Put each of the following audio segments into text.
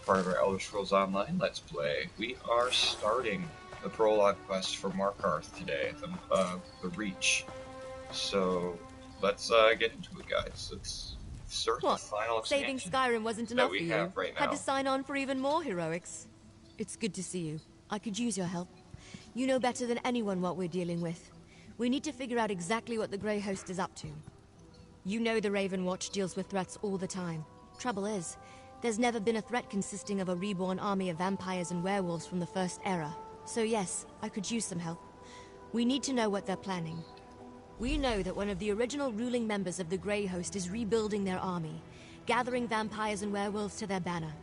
part of our Elder Scrolls Online Let's Play. We are starting the prologue quest for Markarth today, the Reach. So let's get into it, guys. Let's search the final Saving expansion Skyrim wasn't enough for you. right now. Had to sign on for even more heroics. It's good to see you. I could use your help. You know better than anyone what we're dealing with. We need to figure out exactly what the Grey Host is up to. You know the Raven Watch deals with threats all the time. Trouble is, there's never been a threat consisting of a reborn army of vampires and werewolves from the First Era. So yes, I could use some help. We need to know what they're planning. We know that one of the original ruling members of the Grey Host is rebuilding their army, gathering vampires and werewolves to their banner.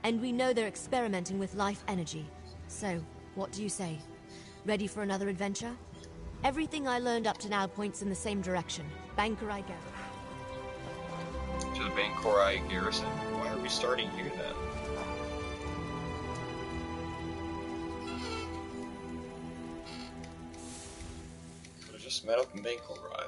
And we know they're experimenting with life energy. So, what do you say? Ready for another adventure? Everything I learned up to now points in the same direction. Bankerai Garrison. To the Bankerai Garrison? Why are we starting here then? Could have just met up in Bankerai.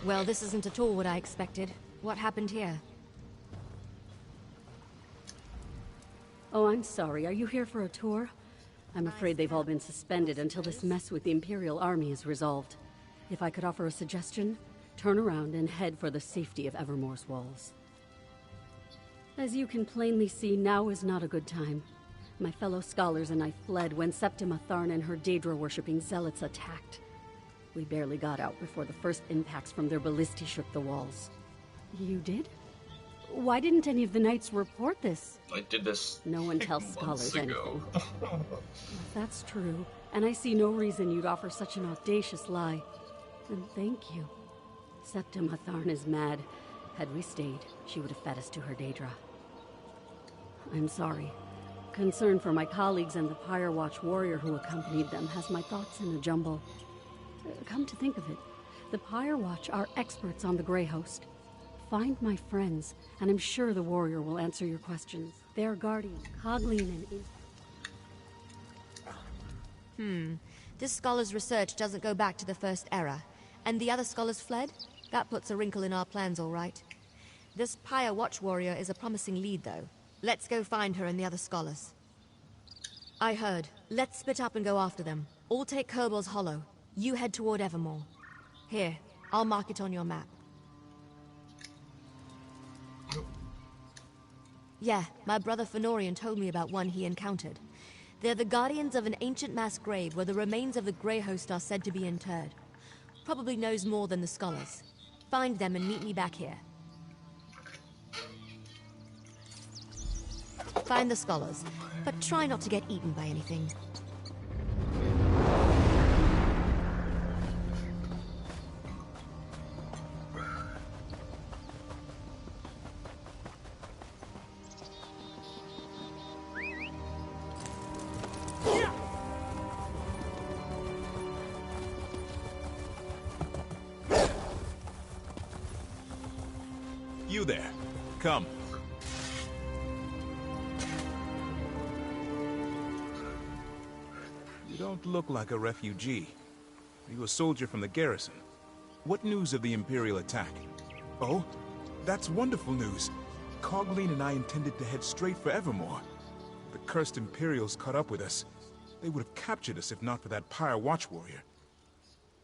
Well, this isn't at all what I expected. What happened here? Oh, I'm sorry. Are you here for a tour? I'm afraid they've all been suspended until this mess with the Imperial Army is resolved. If I could offer a suggestion, turn around and head for the safety of Evermore's walls. As you can plainly see, now is not a good time. My fellow scholars and I fled when Septima Tharn and her Daedra-worshipping zealots attacked. We barely got out before the first impacts from their ballistae shook the walls. You did? Why didn't any of the knights report this? I did this. No one tells scholars ago. anything. If that's true, and I see no reason you'd offer such an audacious lie, then thank you. Septima Tharn is mad. Had we stayed, she would have fed us to her Daedra. I'm sorry. Concern for my colleagues and the Pyre Watch warrior who accompanied them has my thoughts in a jumble. Come to think of it, the Pyre Watch are experts on the Grey Host. Find my friends, and I'm sure the warrior will answer your questions. Their guardian, Cogleen and... This scholar's research doesn't go back to the First Era. And the other scholars fled? That puts a wrinkle in our plans, all right. This Pyre Watch warrior is a promising lead, though. Let's go find her and the other scholars. I heard. Let's split up and go after them. All take Herbal's Hollow. You head toward Evermore. Here, I'll mark it on your map. Yeah, my brother Fenorian told me about one he encountered. They're the guardians of an ancient mass grave where the remains of the Grey Host are said to be interred. Probably knows more than the scholars. Find them and meet me back here. Find the scholars, but try not to get eaten by anything. You there. Come. You don't look like a refugee. Are you a soldier from the garrison? What news of the Imperial attack? Oh, that's wonderful news. Cogleen and I intended to head straight for Evermore. The cursed Imperials caught up with us. They would have captured us if not for that Pyre Watch warrior.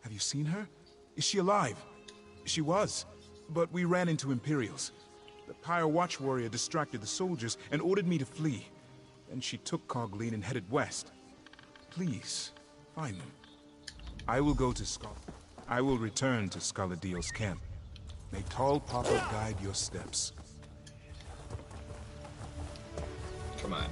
Have you seen her? Is she alive? She was. But we ran into Imperials. The Pyre Watch warrior distracted the soldiers and ordered me to flee. Then she took Cogleen and headed west. Please, find them. I will go to I will return to Skaladiel's camp. May Tall Papa guide your steps. Come on.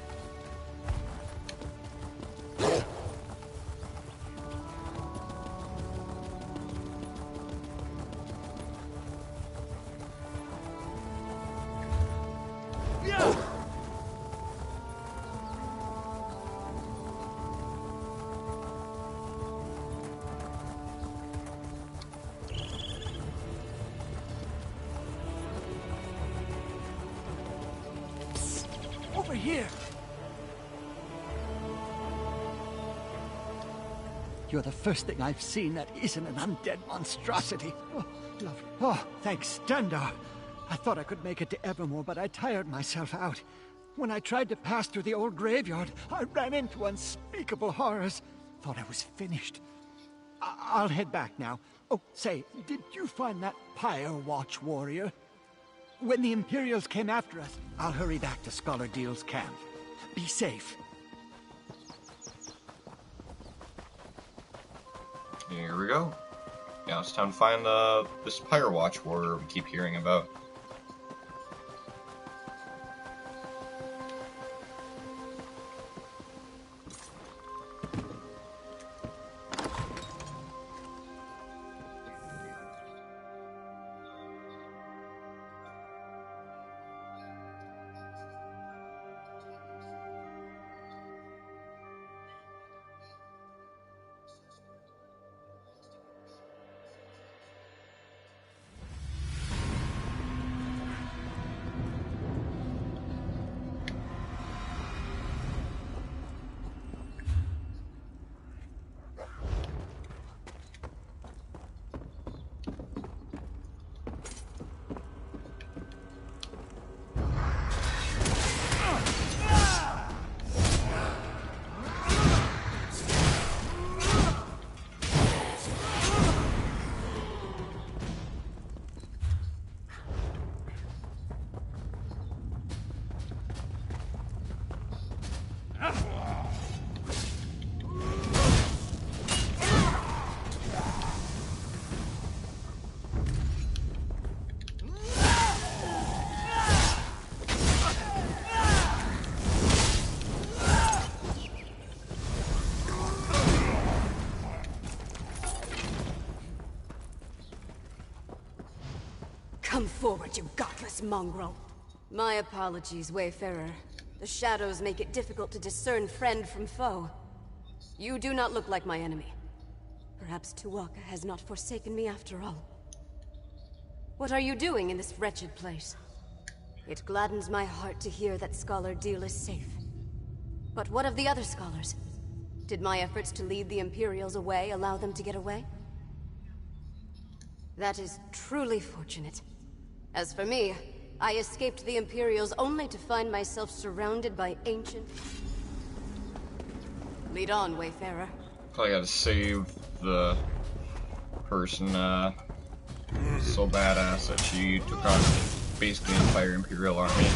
here. You're the first thing I've seen that isn't an undead monstrosity. Oh, lovely. Oh, thanks, Dundar. I thought I could make it to Evermore, but I tired myself out. When I tried to pass through the old graveyard, I ran into unspeakable horrors. Thought I was finished. I'll head back now. Oh, say, did you find that Pyre Watch warrior? When the Imperials came after us, I'll hurry back to Scholar Deal's camp. Be safe. Here we go. Now it's time to find this Pyre Watch warrior we keep hearing about. Come forward, you godless mongrel. My apologies, Wayfarer. The shadows make it difficult to discern friend from foe. You do not look like my enemy. Perhaps Tuwaka has not forsaken me after all. What are you doing in this wretched place? It gladdens my heart to hear that Scholar Deal is safe. But what of the other scholars? Did my efforts to lead the Imperials away allow them to get away? That is truly fortunate. As for me, I escaped the Imperials only to find myself surrounded by ancient... Lead on, Wayfarer. Probably gotta save the person, so badass that she took on basically the entire Imperial army.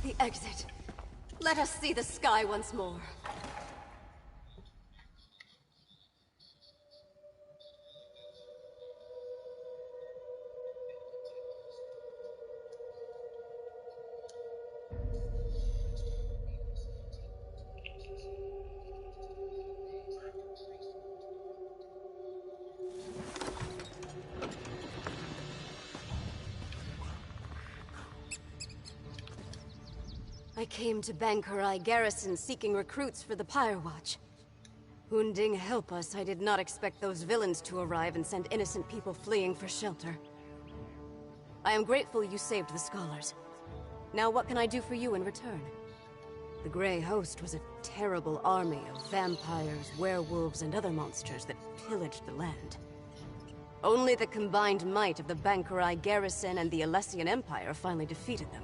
The exit. Let us see the sky once more. I came to Bankurai Garrison seeking recruits for the Pyre Watch. Hunding help us, I did not expect those villains to arrive and send innocent people fleeing for shelter. I am grateful you saved the scholars. Now what can I do for you in return? The Grey Host was a terrible army of vampires, werewolves, and other monsters that pillaged the land. Only the combined might of the Bankarai garrison and the Alessian Empire finally defeated them.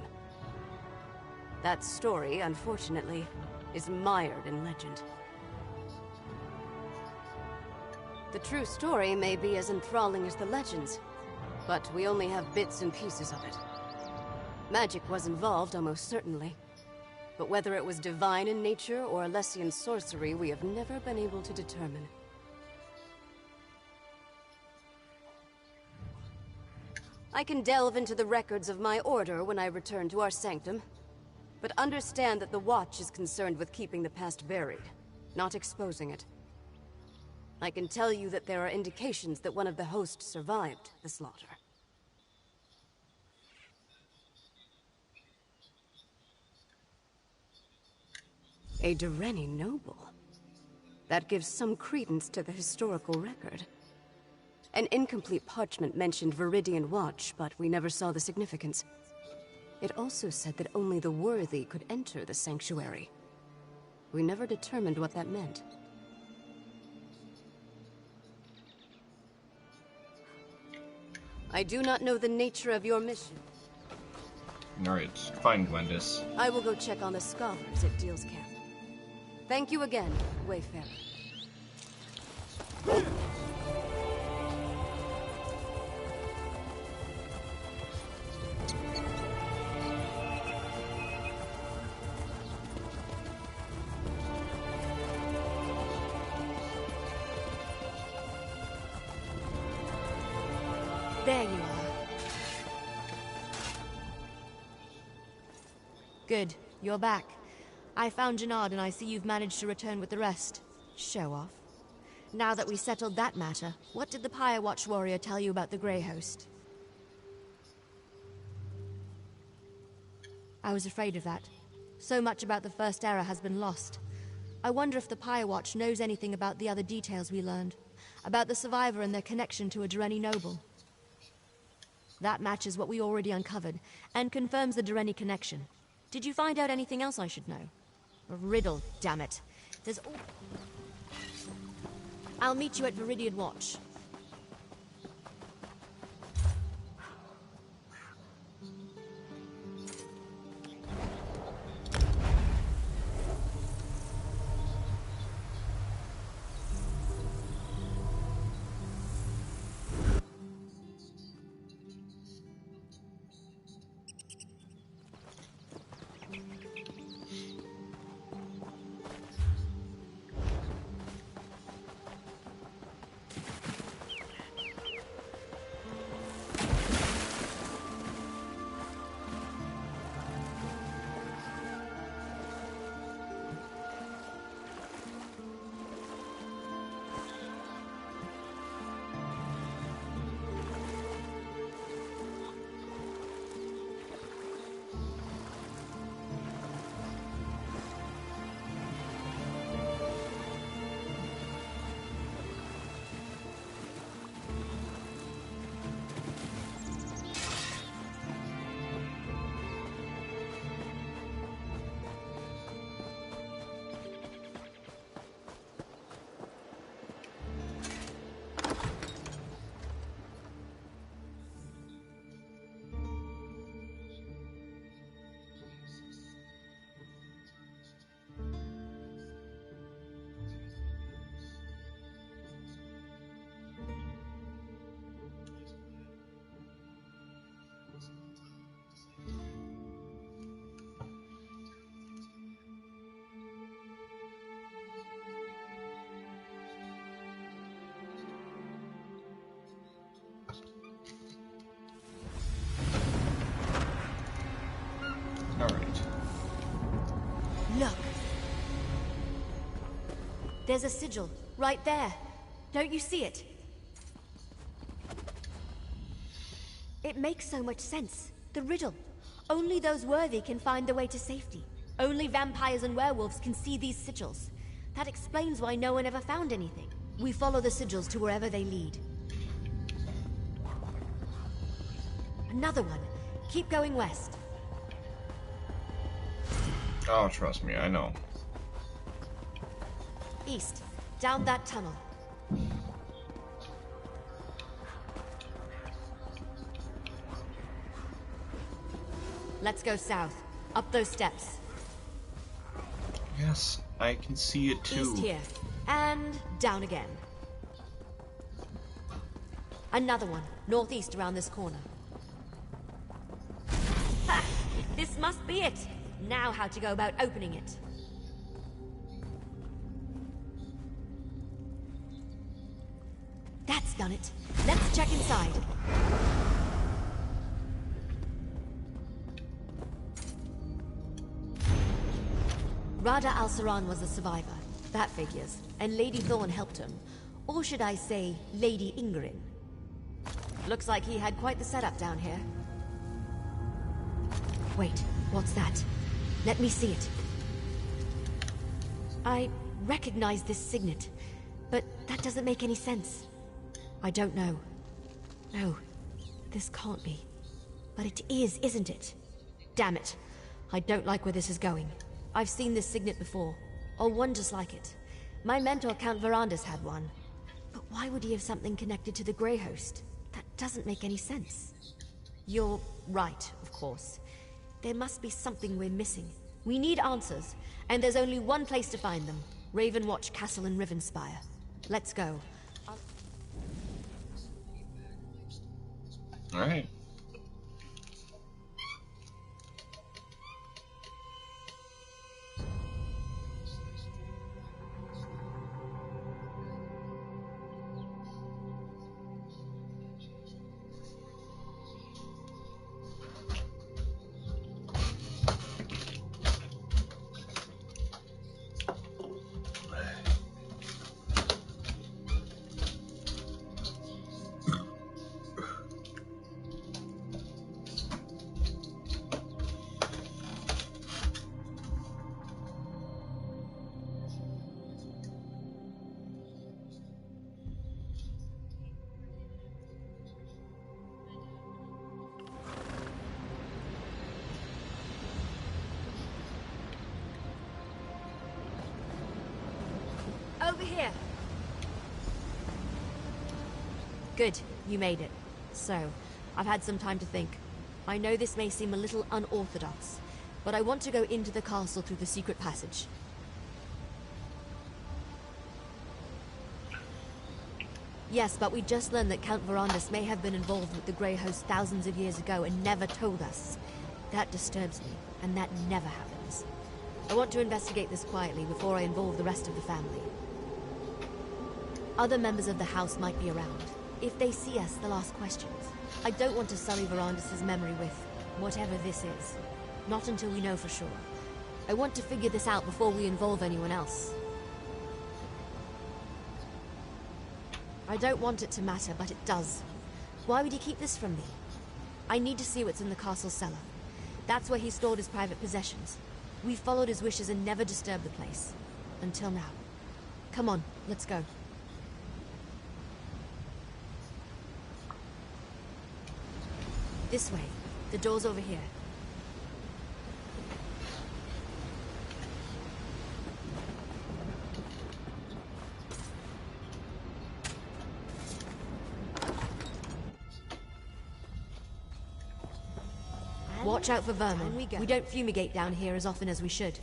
That story, unfortunately, is mired in legend. The true story may be as enthralling as the legends, but we only have bits and pieces of it. Magic was involved, almost certainly. But whether it was divine in nature or Alessian sorcery, we have never been able to determine. I can delve into the records of my order when I return to our sanctum, but understand that the Watch is concerned with keeping the past buried, not exposing it. I can tell you that there are indications that one of the hosts survived the slaughter. A Dureni noble. That gives some credence to the historical record. An incomplete parchment mentioned Viridian Watch, but we never saw the significance. It also said that only the worthy could enter the sanctuary. We never determined what that meant. I do not know the nature of your mission. Alright, find Gwendis. I will go check on the scholars at Deal's camp. Thank you again, Wayfarer. There you are. Good, you're back. I found Jannard and I see you've managed to return with the rest. Show off. Now that we settled that matter, what did the Pyre Watch warrior tell you about the Grey Host? I was afraid of that. So much about the First Era has been lost. I wonder if the Pyre Watch knows anything about the other details we learned. About the survivor and their connection to a Dureni noble. That matches what we already uncovered, and confirms the Dureni connection. Did you find out anything else I should know? A riddle, damn it. There's all... I'll meet you at Viridian Watch. Alright. Look. There's a sigil, right there. Don't you see it? It makes so much sense. The riddle. Only those worthy can find the way to safety. Only vampires and werewolves can see these sigils. That explains why no one ever found anything. We follow the sigils to wherever they lead. Another one. Keep going west. Oh, trust me, I know. East. Down that tunnel. Let's go south. Up those steps. Yes, I can see it too. East here. And down again. Another one. Northeast around this corner. Ha! This must be it. Now how to go about opening it. That's done it. Let's check inside. Rada al-Saran was a survivor. That figures. And Lady Thorn helped him. Or should I say, Lady Ingrid. Looks like he had quite the setup down here. Wait, what's that? Let me see it. I recognize this signet, but that doesn't make any sense. I don't know. No, this can't be. But it is, isn't it? Damn it. I don't like where this is going. I've seen this signet before, or one just like it. My mentor, Count Verandis, had one. But why would he have something connected to the Grey Host? That doesn't make any sense. You're right, of course. There must be something we're missing. We need answers, and there's only one place to find them. Ravenwatch Castle in Rivenspire. Let's go. Alright. Over here. Good, you made it. So, I've had some time to think. I know this may seem a little unorthodox, but I want to go into the castle through the secret passage. Yes, but we just learned that Count Verandis may have been involved with the Grey Host thousands of years ago and never told us. That disturbs me, and that never happens. I want to investigate this quietly before I involve the rest of the family. Other members of the house might be around. If they see us, they'll ask questions. I don't want to sully Verandis' memory with whatever this is. Not until we know for sure. I want to figure this out before we involve anyone else. I don't want it to matter, but it does. Why would he keep this from me? I need to see what's in the castle cellar. That's where he stored his private possessions. We followed his wishes and never disturbed the place. Until now. Come on, let's go. This way. The door's over here. Watch out for vermin. We don't fumigate down here as often as we should.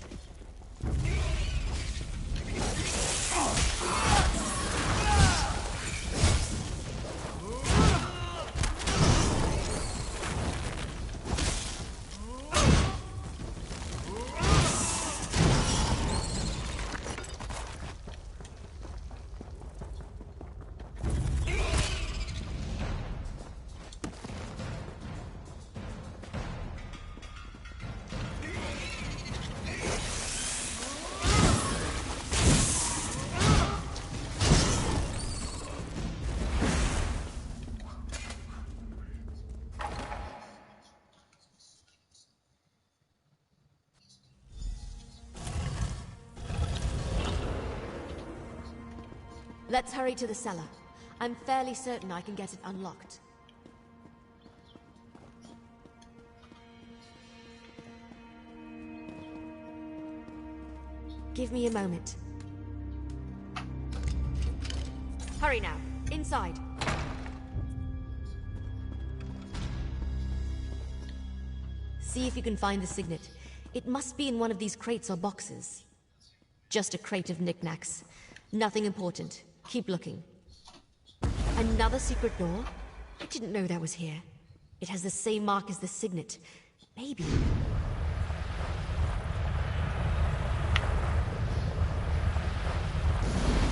Let's hurry to the cellar. I'm fairly certain I can get it unlocked. Give me a moment. Hurry now. Inside. See if you can find the signet. It must be in one of these crates or boxes. Just a crate of knickknacks. Nothing important. Keep looking. Another secret door? I didn't know that was here. It has the same mark as the signet. Maybe...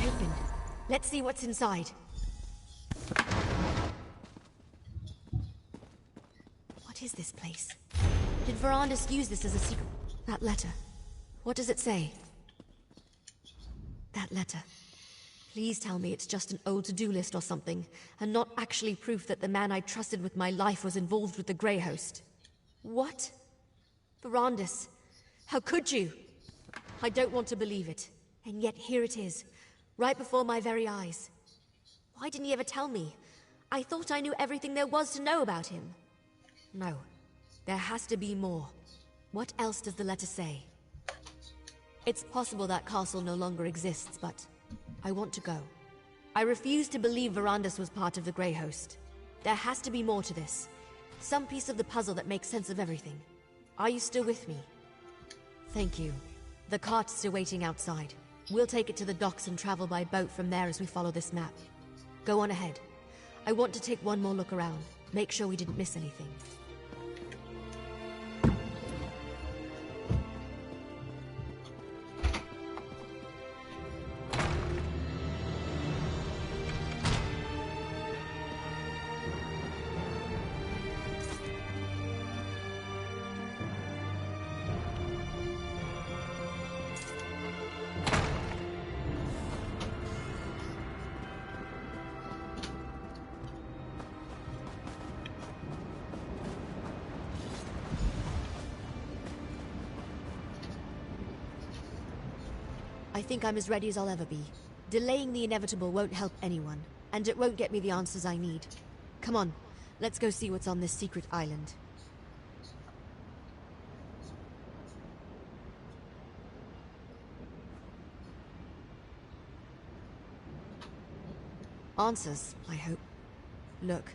Open. Let's see what's inside. What is this place? Did Verandis use this as a secret? That letter. What does it say? That letter. Please tell me it's just an old to-do list or something, and not actually proof that the man I trusted with my life was involved with the Grey Host. What? Verandis, how could you? I don't want to believe it, and yet here it is, right before my very eyes. Why didn't he ever tell me? I thought I knew everything there was to know about him. No, there has to be more. What else does the letter say? It's possible that castle no longer exists, but I want to go. I refuse to believe Verandis was part of the Grey Host. There has to be more to this. Some piece of the puzzle that makes sense of everything. Are you still with me? Thank you. The cart's still waiting outside. We'll take it to the docks and travel by boat from there as we follow this map. Go on ahead. I want to take one more look around. Make sure we didn't miss anything. I think I'm as ready as I'll ever be. Delaying the inevitable won't help anyone, and it won't get me the answers I need. Come on, let's go see what's on this secret island. Answers, I hope. Look,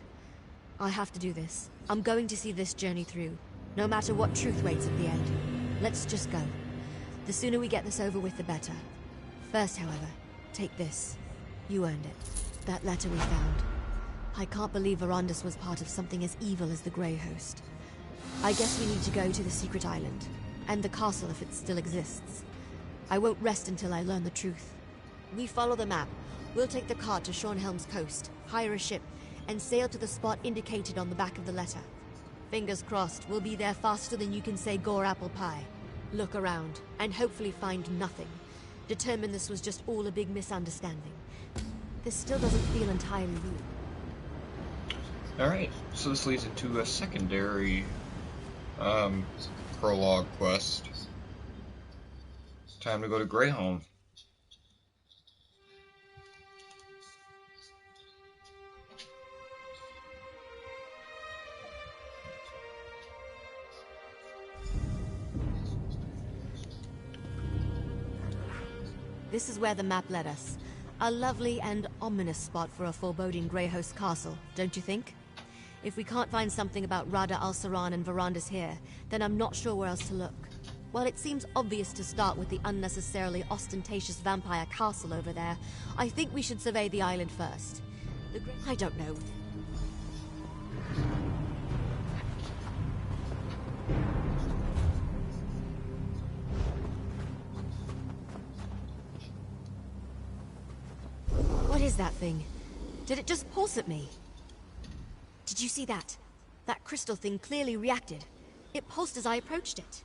I have to do this. I'm going to see this journey through, no matter what truth waits at the end. Let's just go. The sooner we get this over with, the better. First, however, take this. You earned it. That letter we found. I can't believe Verandis was part of something as evil as the Grey Host. I guess we need to go to the secret island, and the castle if it still exists. I won't rest until I learn the truth. We follow the map. We'll take the cart to Shornhelm's coast, hire a ship, and sail to the spot indicated on the back of the letter. Fingers crossed, we'll be there faster than you can say gore apple pie. Look around, and hopefully find nothing. Determine this was just all a big misunderstanding. This still doesn't feel entirely real. Alright, so this leads into a secondary prologue quest. Time to go to Greyholm. This is where the map led us. A lovely and ominous spot for a foreboding Grey Host castle, don't you think? If we can't find something about Rada al-Saran and Verandis here, then I'm not sure where else to look. While it seems obvious to start with the unnecessarily ostentatious vampire castle over there, I think we should survey the island first. I don't know. What is that thing? Did it just pulse at me? Did you see that? That crystal thing clearly reacted. It pulsed as I approached it.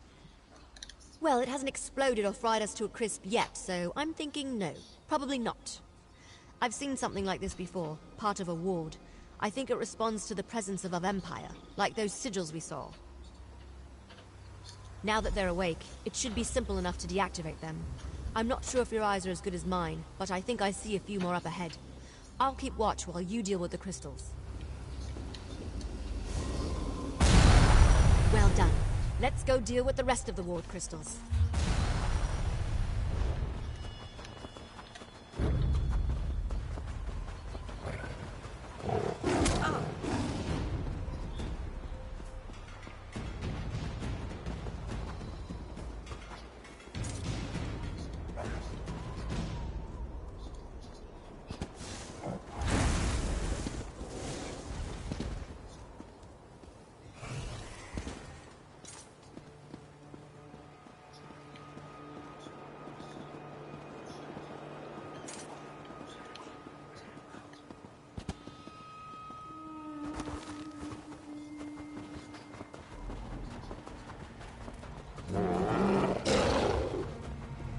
Well, it hasn't exploded or fried us to a crisp yet, so I'm thinking no. Probably not. I've seen something like this before, part of a ward. I think it responds to the presence of a vampire, like those sigils we saw. Now that they're awake, it should be simple enough to deactivate them. I'm not sure if your eyes are as good as mine, but I think I see a few more up ahead. I'll keep watch while you deal with the crystals. Well done. Let's go deal with the rest of the ward crystals.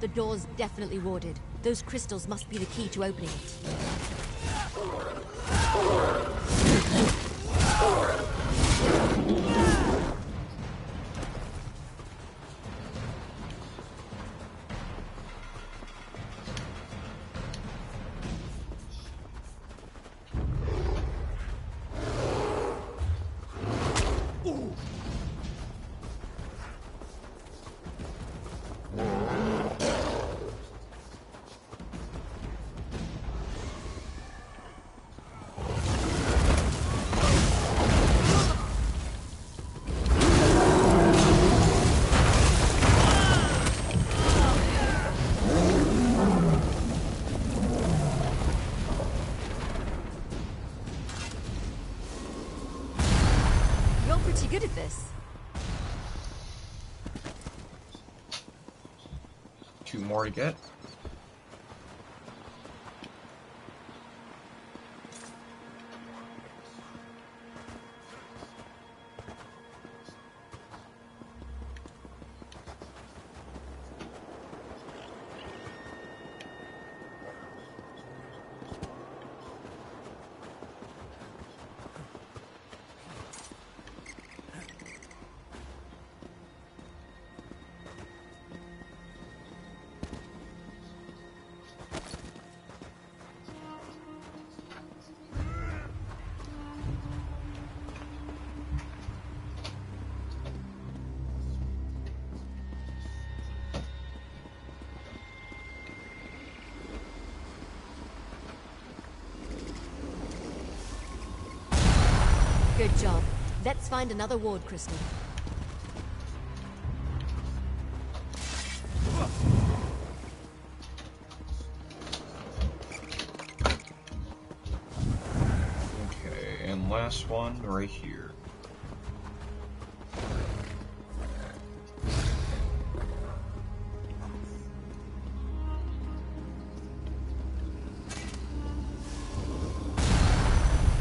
The door's definitely warded. Those crystals must be the key to opening it. You're pretty good at this. 2 more to get. Good job. Let's find another ward crystal. Okay, and last one right here.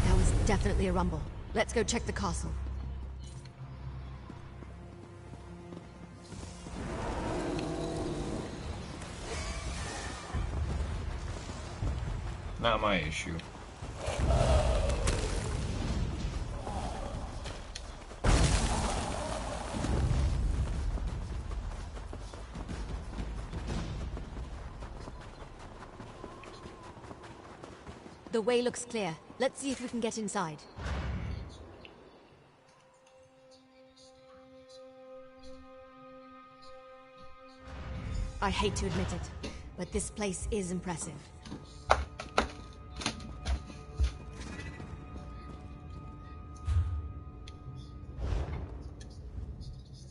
That was definitely a rumble. Let's go check the castle. Not my issue. The way looks clear. Let's see if we can get inside. I hate to admit it, but this place is impressive.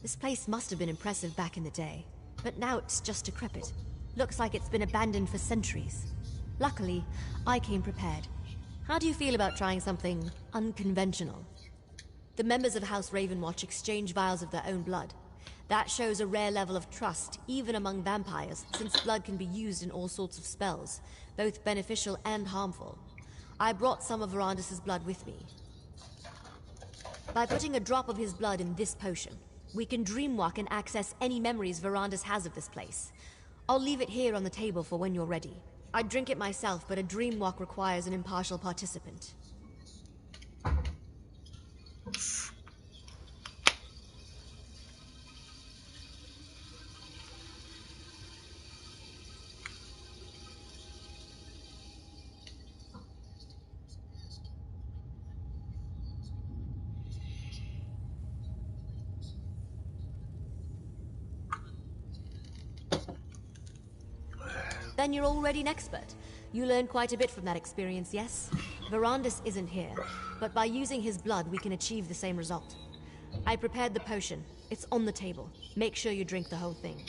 This place must have been impressive back in the day, but now it's just decrepit. Looks like it's been abandoned for centuries. Luckily, I came prepared. How do you feel about trying something unconventional? The members of House Ravenwatch exchange vials of their own blood. That shows a rare level of trust, even among vampires, since blood can be used in all sorts of spells, both beneficial and harmful. I brought some of Verandis' blood with me. By putting a drop of his blood in this potion, we can dreamwalk and access any memories Verandis has of this place. I'll leave it here on the table for when you're ready. I'd drink it myself, but a dreamwalk requires an impartial participant. Then you're already an expert. You learned quite a bit from that experience, yes? Verandis isn't here, but by using his blood, we can achieve the same result. I prepared the potion. It's on the table. Make sure you drink the whole thing.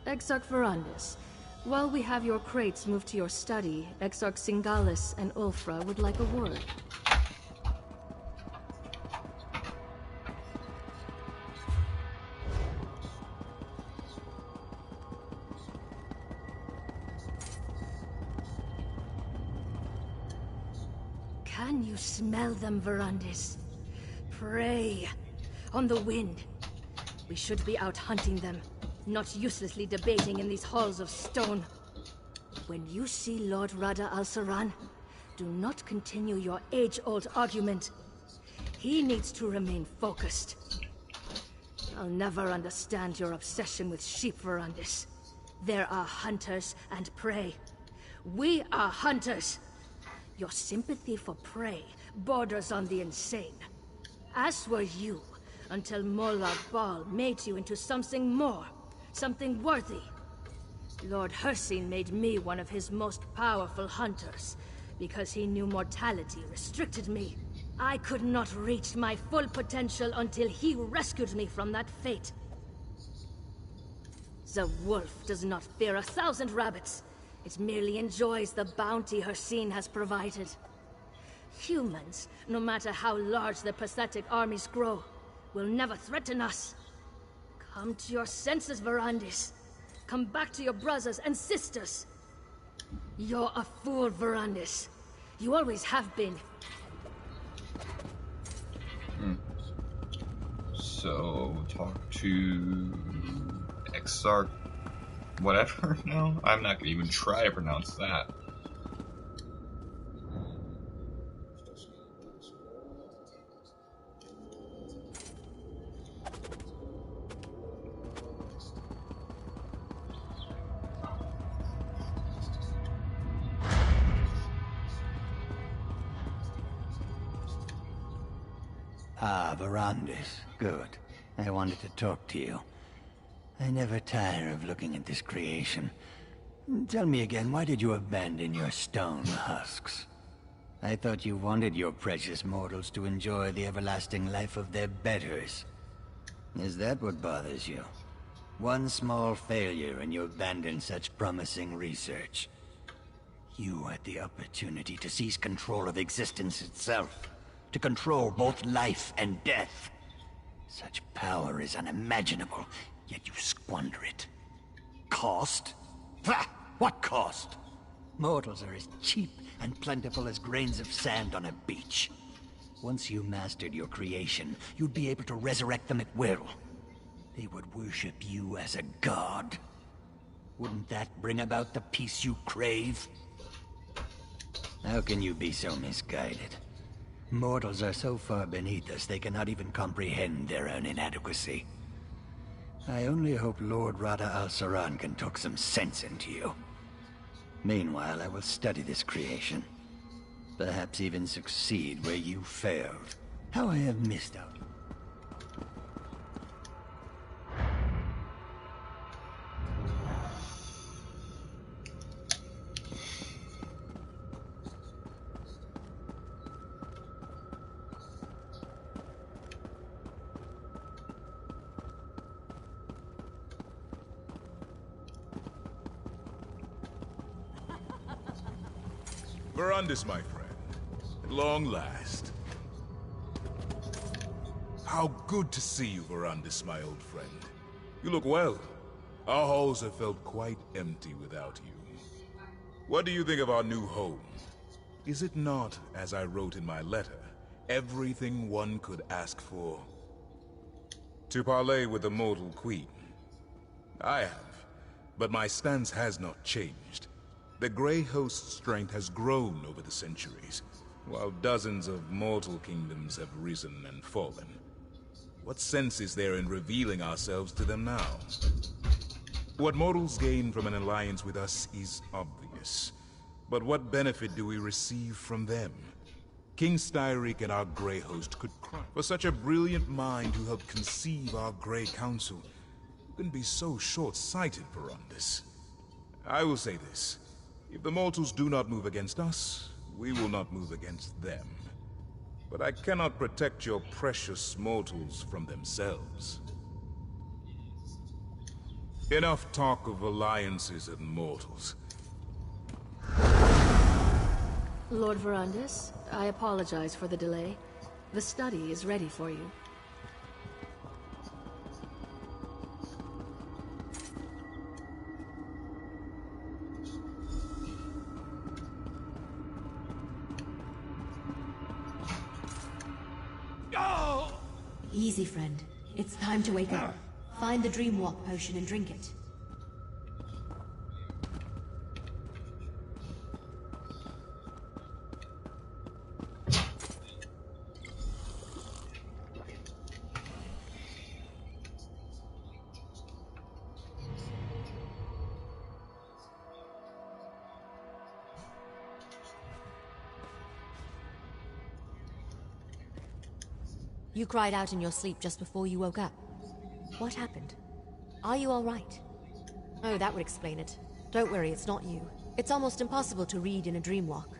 Exarch Verandis, while we have your crates moved to your study, Exarch Singalis and Ulfra would like a word. Can you smell them, Verandis? Prey on the wind. We should be out hunting them, not uselessly debating in these halls of stone. When you see Lord Rada al-Saran, do not continue your age-old argument. He needs to remain focused. I'll never understand your obsession with sheep, Verandis. There are hunters and prey. We are hunters. Your sympathy for prey borders on the insane. As were you, until Molag Bal made you into something more, something worthy. Lord Hircine made me one of his most powerful hunters, because he knew mortality restricted me. I could not reach my full potential until he rescued me from that fate. The wolf does not fear 1,000 rabbits. It merely enjoys the bounty Hircine has provided. Humans, no matter how large their pathetic armies grow, will never threaten us. Come to your senses, Verandis. Come back to your brothers and sisters. You're a fool, Verandis. You always have been. So, talk to Exarch whatever? No, I'm not gonna even try to pronounce that. Ah, Verandis. Good. I wanted to talk to you. I never tire of looking at this creation. Tell me again, why did you abandon your stone husks? I thought you wanted your precious mortals to enjoy the everlasting life of their betters. Is that what bothers you? One small failure and you abandon such promising research. You had the opportunity to seize control of existence itself. To control both life and death. Such power is unimaginable, yet you squander it. Cost? Pah! What cost? Mortals are as cheap and plentiful as grains of sand on a beach. Once you mastered your creation, you'd be able to resurrect them at will. They would worship you as a god. Wouldn't that bring about the peace you crave? How can you be so misguided? Mortals are so far beneath us they cannot even comprehend their own inadequacy. I only hope Lord Rada al-Saran can talk some sense into you. Meanwhile, I will study this creation. Perhaps even succeed where you failed. How I have missed out. Verandis, my friend. At long last. How good to see you, Verandis, my old friend. You look well. Our halls have felt quite empty without you. What do you think of our new home? Is it not, as I wrote in my letter, everything one could ask for? To parley with the mortal queen. I have, but my stance has not changed. The Grey Host's strength has grown over the centuries, while dozens of mortal kingdoms have risen and fallen. What sense is there in revealing ourselves to them now? What mortals gain from an alliance with us is obvious. But what benefit do we receive from them? King Styric and our Grey Host could cry. For such a brilliant mind who helped conceive our Grey Council, who can be so short-sighted, Verandis? I will say this. If the mortals do not move against us, we will not move against them. But I cannot protect your precious mortals from themselves. Enough talk of alliances and mortals. Lord Verandis, I apologize for the delay. The study is ready for you. Easy, friend. It's time to wake up. Find the Dream Walk potion and drink it. You cried out in your sleep just before you woke up. What happened? Are you all right? Oh, that would explain it. Don't worry, it's not you. It's almost impossible to read in a dream walk.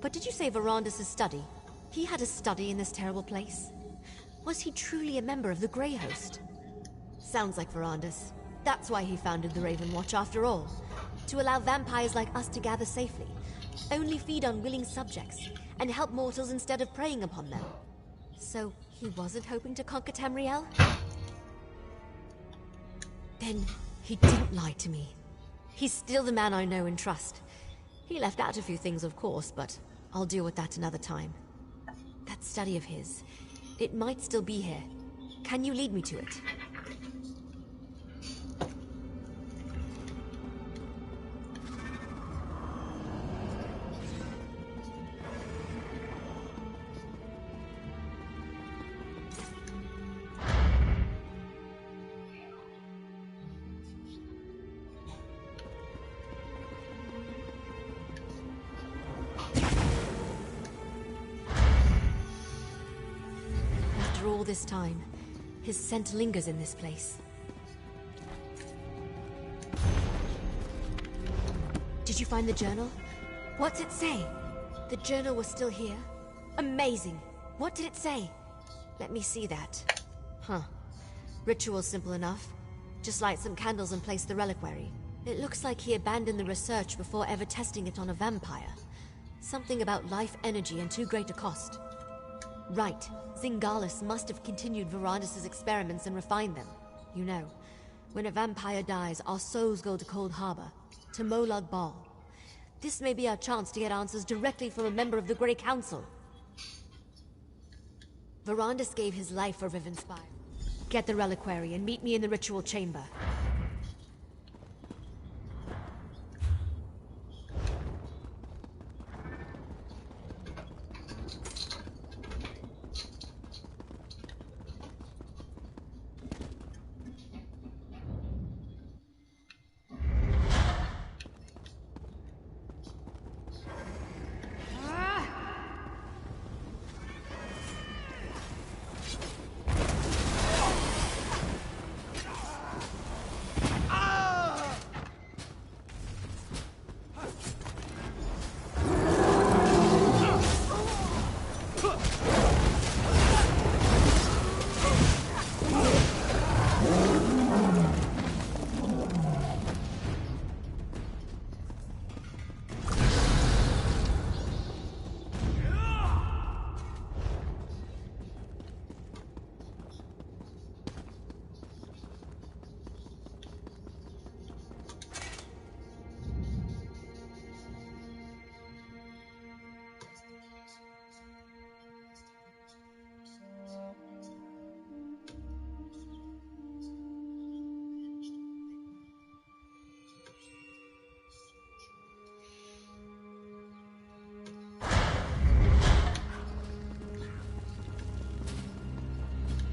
But did you say Verandis' study? He had a study in this terrible place? Was he truly a member of the Grey Host? Sounds like Verandis. That's why he founded the Raven Watch after all. To allow vampires like us to gather safely. Only feed on willing subjects, and help mortals instead of preying upon them. So, he wasn't hoping to conquer Tamriel? Then, he didn't lie to me. He's still the man I know and trust. He left out a few things, of course, but I'll deal with that another time. That study of his, it might still be here. Can you lead me to it? After all this time, his scent lingers in this place. Did you find the journal? What's it say? The journal was still here? Amazing! What did it say? Let me see that. Huh. Ritual's simple enough. Just light some candles and place the reliquary. It looks like he abandoned the research before ever testing it on a vampire. Something about life energy and too great a cost. Right. Zingalis must have continued Verandis' experiments and refined them. You know, when a vampire dies, our souls go to Cold Harbor, to Molag Bal. This may be our chance to get answers directly from a member of the Grey Council. Verandis gave his life for Rivenspire. Get the reliquary and meet me in the ritual chamber.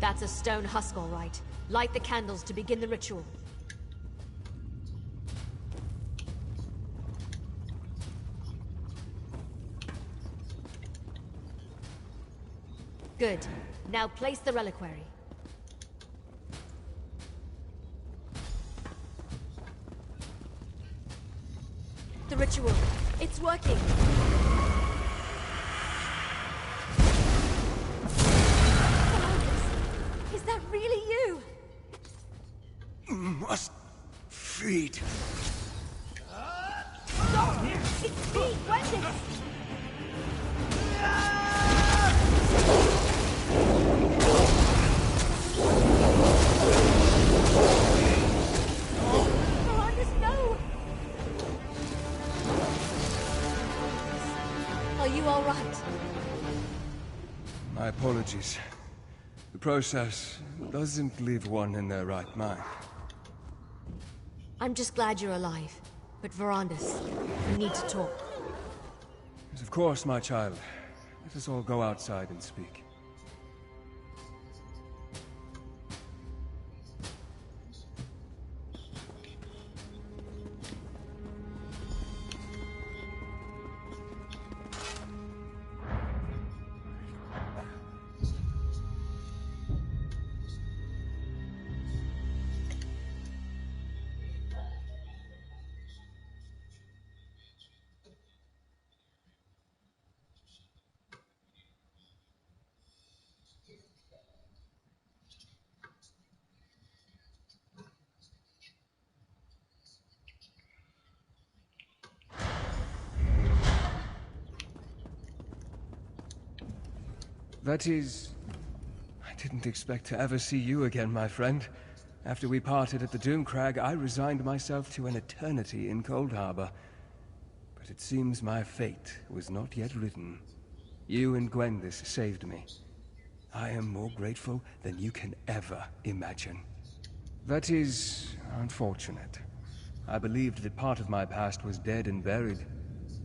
That's a stone husk, all right. Light the candles to begin the ritual. Good. Now place the reliquary. The ritual. It's working! Is that really you? Must feed. Stop! It's me, Wendy! My apologies. The process doesn't leave one in their right mind. I'm just glad you're alive. But Verandis, we need to talk. Yes, of course, my child. Let us all go outside and speak. That is... I didn't expect to ever see you again, my friend. After we parted at the Doomcrag, I resigned myself to an eternity in Cold Harbor. But it seems my fate was not yet written. You and Gwendis saved me. I am more grateful than you can ever imagine. That is... unfortunate. I believed that part of my past was dead and buried.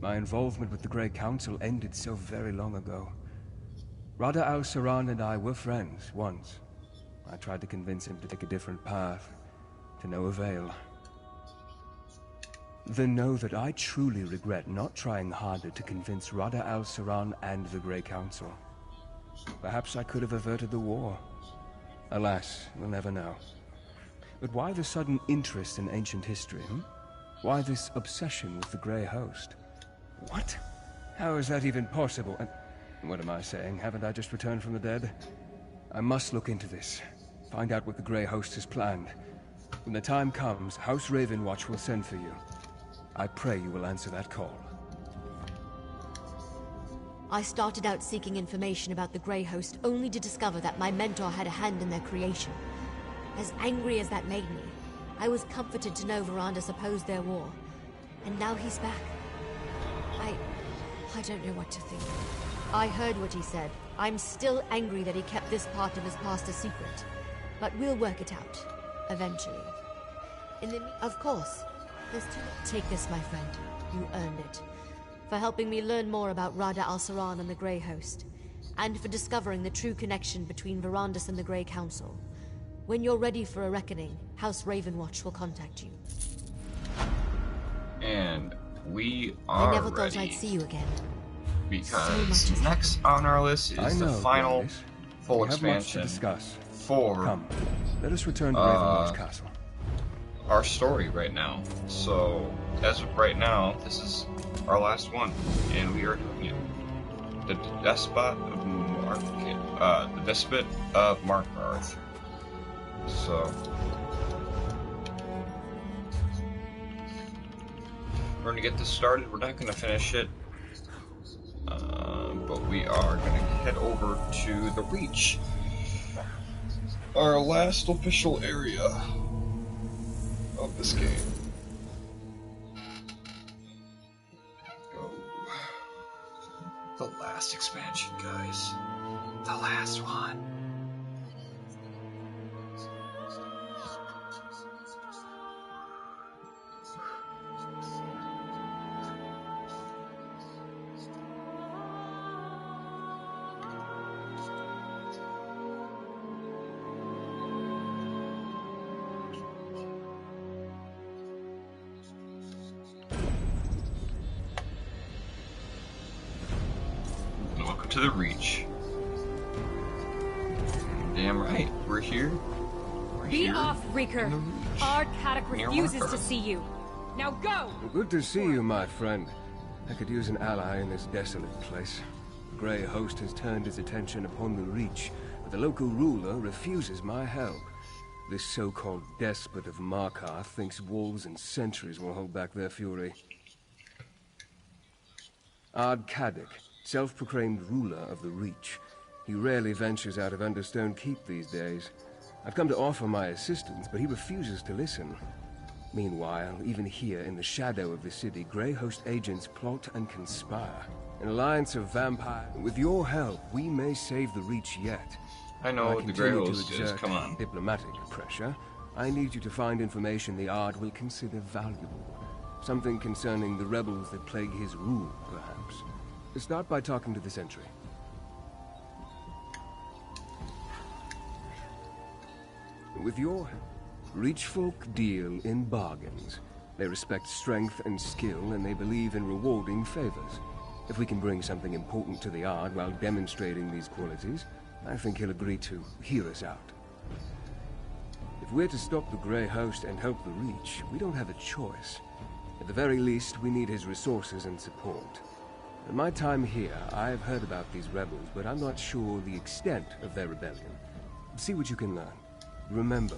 My involvement with the Grey Council ended so very long ago. Rada al-Saran and I were friends, once. I tried to convince him to take a different path, to no avail. Then know that I truly regret not trying harder to convince Rada al-Saran and the Grey Council. Perhaps I could have averted the war. Alas, we'll never know. But why the sudden interest in ancient history, Why this obsession with the Grey Host? What? How is that even possible? And what am I saying? Haven't I just returned from the dead? I must look into this. Find out what the Grey Host has planned. When the time comes, House Ravenwatch will send for you. I pray you will answer that call. I started out seeking information about the Grey Host only to discover that my mentor had a hand in their creation. As angry as that made me, I was comforted to know Verandis opposed their war. And now he's back. I don't know what to think. I heard what he said. I'm still angry that he kept this part of his past a secret. But we'll work it out. Eventually. Of course. Take this, my friend. You earned it. For helping me learn more about Rada al-Saran and the Grey Host. And for discovering the true connection between Verandis and the Grey Council. When you're ready for a reckoning, House Ravenwatch will contact you. And we are I never ready. thought I'd see you again. Because next on our list is the final full we have expansion much to discuss. for Come, let us return to Ravenwatch Castle. our story right now. So, as of right now, this is our last one, and we are doing it. The Despot of Markarth. So, we're gonna get this started. We're not gonna finish it. But we are going to head over to the Reach, our last official area of this game. Oh. The last expansion, guys. The last one. To the Reach. Damn right, we're here. Be off, Reeker. Our Caddock refuses to see you. Now go! Good to see you, my friend. I could use an ally in this desolate place. The Grey Host has turned his attention upon the Reach, but the local ruler refuses my help. This so-called despot of Markarth thinks walls and sentries will hold back their fury. Ard Caddock, self-proclaimed ruler of the Reach. He rarely ventures out of Understone Keep these days. I've come to offer my assistance, but he refuses to listen. Meanwhile, even here in the shadow of the city, Grey Host agents plot and conspire. An alliance of vampires. With your help, we may save the Reach yet. I know I what the continue Grey to Host is. exert Come on. diplomatic pressure. I need you to find information the Ard will consider valuable. Something concerning the rebels that plague his rule, perhaps. Start by talking to the Sentry. With your help, rich folk deal in bargains. They respect strength and skill, and they believe in rewarding favors. If we can bring something important to the Ard while demonstrating these qualities, I think he'll agree to hear us out. If we're to stop the Grey Host and help the Reach, we don't have a choice. At the very least, we need his resources and support. In my time here, I've heard about these rebels, but I'm not sure the extent of their rebellion. See what you can learn. Remember.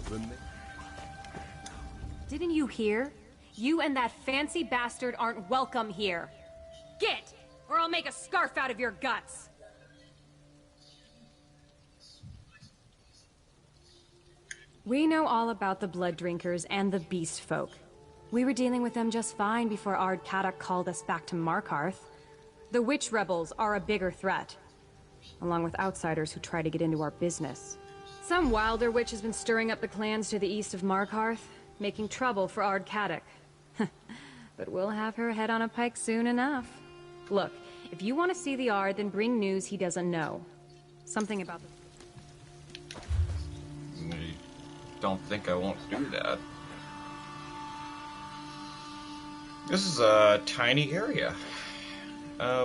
Didn't you hear? You and that fancy bastard aren't welcome here. Get! Or I'll make a scarf out of your guts! We know all about the Blood Drinkers and the Beast Folk. We were dealing with them just fine before Ard Kadok called us back to Markarth. The Witch Rebels are a bigger threat, along with outsiders who try to get into our business. Some wilder witch has been stirring up the clans to the east of Markarth, making trouble for Ard Kadok. But we'll have her head on a pike soon enough. Look, if you want to see the Ard, then bring news he doesn't know. Something about the... I don't think I won't do that. This is a tiny area.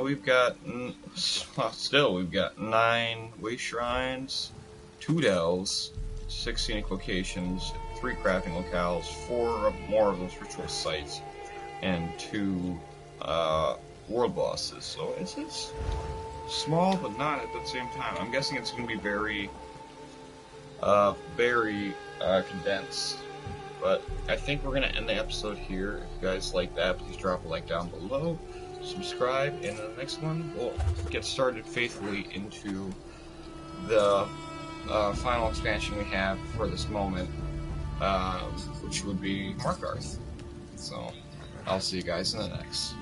We've got, we've got 9 waste shrines, 2 dells, 6 scenic locations, 3 crafting locales, 4 more of those ritual sites, and 2 world bosses. So it's small, but not at the same time. I'm guessing it's going to be very condensed. But I think we're going to end the episode here. If you guys like that, please drop a like down below. Subscribe, and in the next one, we'll get started faithfully into the final expansion we have for this moment, which would be Markarth. So, I'll see you guys in the next.